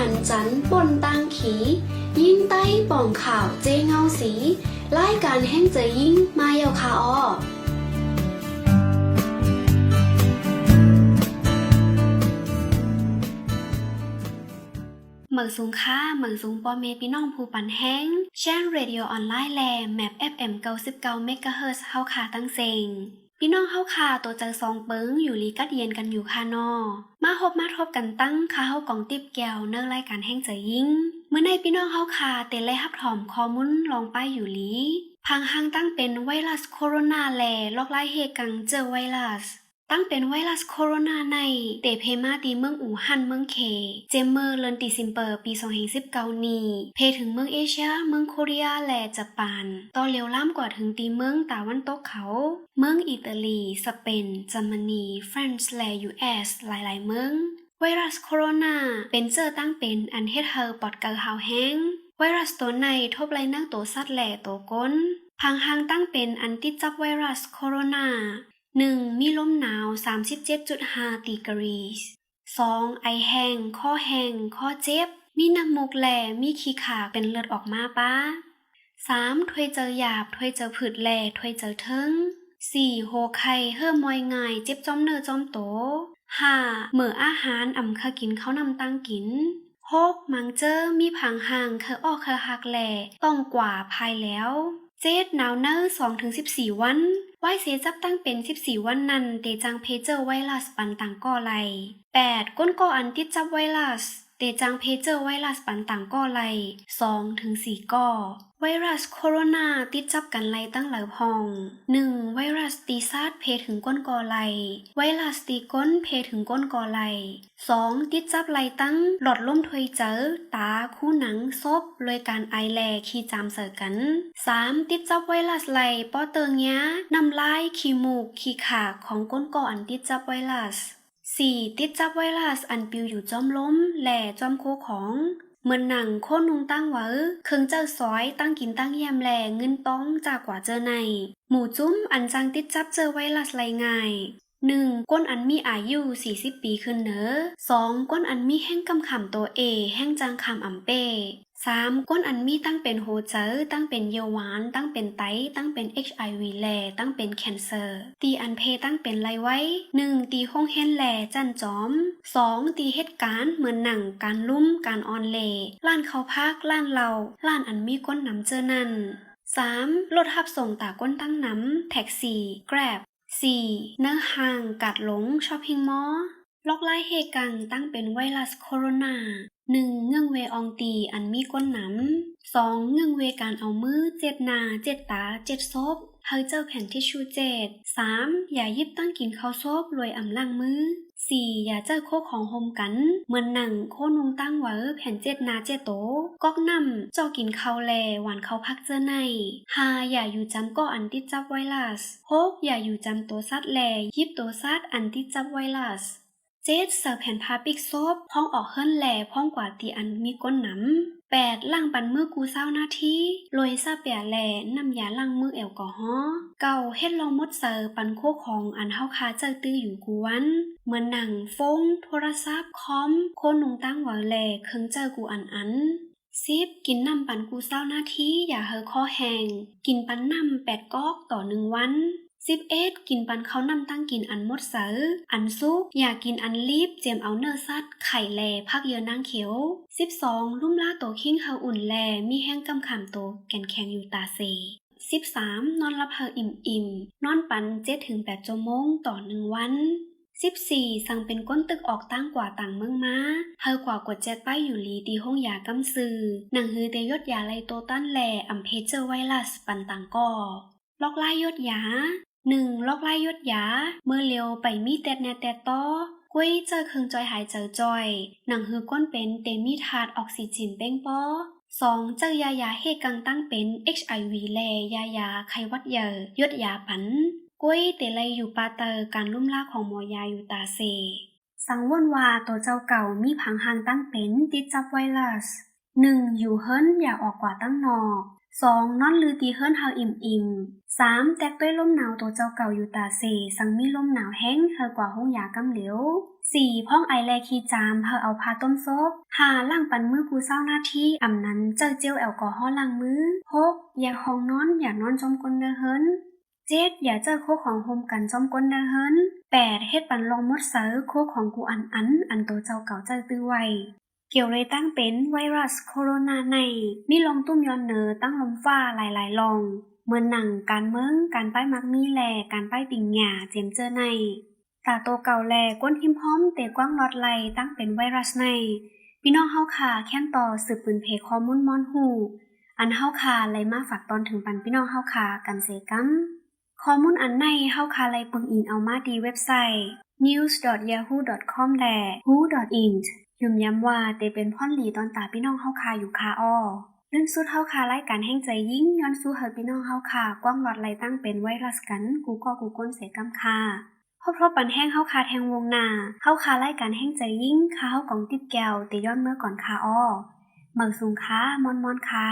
หันจันปนตังขียิ่งใต้ป่องข่าวเจเงาสีรายการแห่งเจยิ่งมาเยาคาออเหมืองสูงค่าเหมืองสูงปอเมพี่น้องผู้ปันแห้งแช่งเรดิโอออนไลน์แลแมป FM 99 เมกะเฮิรตซ์เฮาคาตั้งเซงพี่น้องเฮาคาตัวใจซองเปิงอยู่ลีกัดเย็นกันอยู่คานอมาทบกันตั้งคาเฮากองติบแก้วเนื้อรายการแห่งใจยิ่งเมื่อในพี่น้องเฮาคาเตไลฮับถอมคอมุนลองไปอยู่ลีพังหังตั้งเป็นไวรัสโคโรนาแลลอกไล่เฮกังเจอไวรัสตั้งเป็นไวรัสโคโรนาในเตเพมาตีเมืองอู่ฮั่นเมืองเคเจมเมอร์เลินติซิมเปอร์ปี2019นี้เพถึงเมืองเอเชียเมืองโคเรียและญี่ปุ่นต่อเร็วล้ำกว่าถึงตีเมืองตะวันตกเขาเมืองอิตาลีสเปนเยอรมนีฝรั่งเศสและ US หลายๆเมืองไวรัสโคโรนาเป็นเจอตั้งเป็นอันเฮ็ดเฮาปอดเกาหาวแห้งไวรัสตัวในทบไล่นั่งตัวสัตว์และตัวก้นพังหังตั้งเป็นอันติดจับไวรัสโคโรนา1. มีลมหนาว 37.5 ดีกรี2. ไอแห้งข้อแห้งข้อเจ็บมีน้ำมูกแหล่มีขี้ขากเป็นเลือดออกมาป้า 3. ถ้วยเจอหยาบถ้วยเจอผืดแหล่ถ้วยเจอเทิง 4. โหไข้เห่อมอยง่ายเจ็บจ้อมเนื้อจ้อมโต 5. มื้ออาหารอ่ำคากินข้าวนำตั้งกิน 6. มังเจอมีผังห่างเคอออกเคอหักแหล่ต้องกว่าภายแล้ว7. หนาวเนอ 2-14 วันไว้เสียจับตั้งเป็น14วันนั้นเตจังเพเจอร์ไวรัสปันต่างก่อไหล 8. ก้นก่ออันติดจับไวรัสเตจังเพเจอร์ไวรัสปันต่างก่อไหล 2-4 ก่อไวรัสโคโรนาติดจับกันไหลตั้งหลายพอง 1. ไวรัสตีซาดเพถึงก้นก่อไหลไวรัสตีก้นเพถึงก้นก่อไหล 2. ติดจับไหลตั้งหลอดลมถวยเจอตาคู่หนังซบโดยการไอแลขี้จามเสอกัน 3. ติดจับไวรัสไหลป้อเติงยะน้ำลายขี้มูกขี้ขากของก้นก่ออันติดจับไวรัส 4. ติดจับไวรัสอันปิวอยู่จอมล้มแหล่จอมโคของเหมือนหนังโค่นนุงตั้งไว้เครื่องเจ้าซอยตั้งกินตั้งแยมแหล่เงินต้องจากกว่าเจอในหมู่จุ้มอันจังติดจับเจอไวรัสไหลง่าย 1. ก้นอันมีอายุ40 ปีขึ้นเนอ 2. ก้นอันมีแห้งกำขำตัวแห้งจางขำอ่ำเป้ 3. ก้นอันมีตั้งเป็นโฮเจอตั้งเป็นเยาหวานตั้งเป็นไตตั้งเป็น HIV แลตั้งเป็นแคนเซอร์ตีอันเพตั้งเป็นไรไว้ 1. ตีห้องเฮนแลจันจอม 2. ตีเหตุการณ์เหมือนหนังการลุ่มการออนเลล้านเขาพักล้านเราล้านอันมีก้นนำเจอนั่น 3. รถหับส่งตาก้นตั้งน้ำแท็กซี่แกร็บ 4. เนื้อห่างกัดหลงช้อปปิ้งมอลล์ล็อกไล่เฮกังตั้งเป็นไวรัสโคโรนา 1. เงื่องเวอองตีอันมีก้นหนำ 2. เงื่องเวการเอามือเจ็ดหน้าเจ็ดตาเจ็ดซบเฮาเจอแผ่นทิชชู่เจ็ด 3. อย่ายิบตั้งกินข้าวซบรวยอ่ำล่างมือ 4. อย่าเจอโคของโฮมกันเหมือนหนังโคนุงตั้งไว้แผ่นเจ็ดหน้าเจ็ดโตก๊อกน้ำจอกินข้าวแลหวานข้าวพักเจอใน 5. อย่าอยู่จำก่ออันติดจับไวรัส 6. อย่าอยู่จำตัวซัดแลยิบตัวซัดอันติดจับไวรัส7. เสิร์ฟแผ่นพาปิกซบพ้องออกเฮิรนแหล่พ้องกว่าตีอันมีก้นหนำ 8. ล้างปันมือกู20 นาทีโรยซาเปียแหล่น้ำยาล้างมือแอลกอฮอล์ 9. เฮ็ดลองมดเสิร์ฟปันโคของอันเฮาคาเจอตื้ออยู่กูวันเหมือนหนังฟงโทรศัพท์คอมโคนนุงตั้งไว้แหล่เครื่องเจอกูอัน 10. กินน้ำปันกู20 นาทีอย่าเฮอคอแห้งกินปันน้ำ8 ก๊อกต่อ1 วัน11. กินปันเขานำตั้งกินอันมดเสออันซุกอย่ากินอันลีบเจมเอาเนื้อสัตว์ไข่แลพักเยอะนางเขียว 12. ลุ่มล่าโตขิ้งเฮาอุ่นแลมีแห้งกำขามโตแก่นแข็งอยู่ตาเซ 13. นอนรับเฮาอิ่มนอนปัน 7-8 ชั่วโมงต่อ1 วัน 14. สั่งเป็นก้นตึกออกตั้งกว่าต่างเมืองมาเฮากว่ากดแจ็ดป้ายอยู่ลีตีห้องยากำซือหนังฮือเตยดยาไลโตตันแลอำเพเจอร์ไวรัสปันต่างก่อลอกไล่ยดยา1. ลอกไล่ยดยาเมื่อเร็วไปมีแตดแนแตดต่อกุ้ยเจอเครื่องจอยหายเจอจอยหนังฮือก้นเป็นเตมีธาตุออกซิเจนเป้งป้อ 2. เจอยาเฮกังตั้งเป็น HIV แลยาไข้หวัดใหญ่ยดยาปันกุ้ยเตไลอยู่ปาเตอร์การลุ่มลากของหมอยาอยู่ตาเซสังวนว่าตัวเจ้าเก่ามีผังหางตั้งเป็นติดจับไวรัส 1. อยู่เฮิรนอย่าออกกว่าตั้งนอก 2. นอนลือตีเฮิรนเฮาอิ่ม 3. แตกด้วยลมหนาวตัวเจ้าเก่าอยู่ตาเสสังมีลมหนาวแห้งเฮอกว่าห้องยากำเหลว 4. พ้องไอแลขี้จามเฮาเอาผ้าต้มซบ 5. ล้างปันมือกูเศร้าหน้าที่อำนั้นเจอเจลแอลกอฮอล์ล้างมือ 6. อย่าห้องนอนอย่านอนจมก้นเด้อเฮิรน 7. อย่าเจอโคกของโฮมกันจอมก้นเด้อเฮิรน 8. เฮ็ดปันลองมดเสอโคกของกูอันตัวเจ้าเก่าเจอตื้อไว้เกี่ยวเลยตั้งเป็นไวรัสโคโรนาในมีลองตุ้มย้อนเนอตั้งลมฟ้าหลายๆลองเมื่อหนังการเมืองการป้ายมักมีแลการป้ายปิ่งหญ้าเจียมเจอในตาโตเก่าแลก้นหิมพร้อมเตะกว้างลอดไหลตั้งเป็นไวรัสในพี่น้องเฮาค่ะแค้นต่อสืบปืนเพข้อมูลมอนหูอันเฮาค่ะไลมาฝากตอนถึงปันพี่น้องเฮาค่ะกันเสกัมข้อมูลอันในเฮาค่ะไลปึงอิงเอามาดีเว็บไซต์ news.yahoo.com และ who.int ย้ำว่าเตเป็นพ่อนหลีตอนตาพี่น้องเฮาคาอยู่คาอ้อเรื่องสุดเฮาคารายการแห่งใจยิ่งย้อนสู้เฮาพี่น้องเฮาคากว้างหลอดไหลตั้งเป็นไวรัสกันกูก็กูก้นเสกำคาเพราะปันแห้งเฮาคาแทงวงหน้าเฮาคารายการแห่งใจยิ่งคาเฮากองติดแก้วเตย้อนเมื่อก่อนคาอ้อเมืองสูงคามอนคา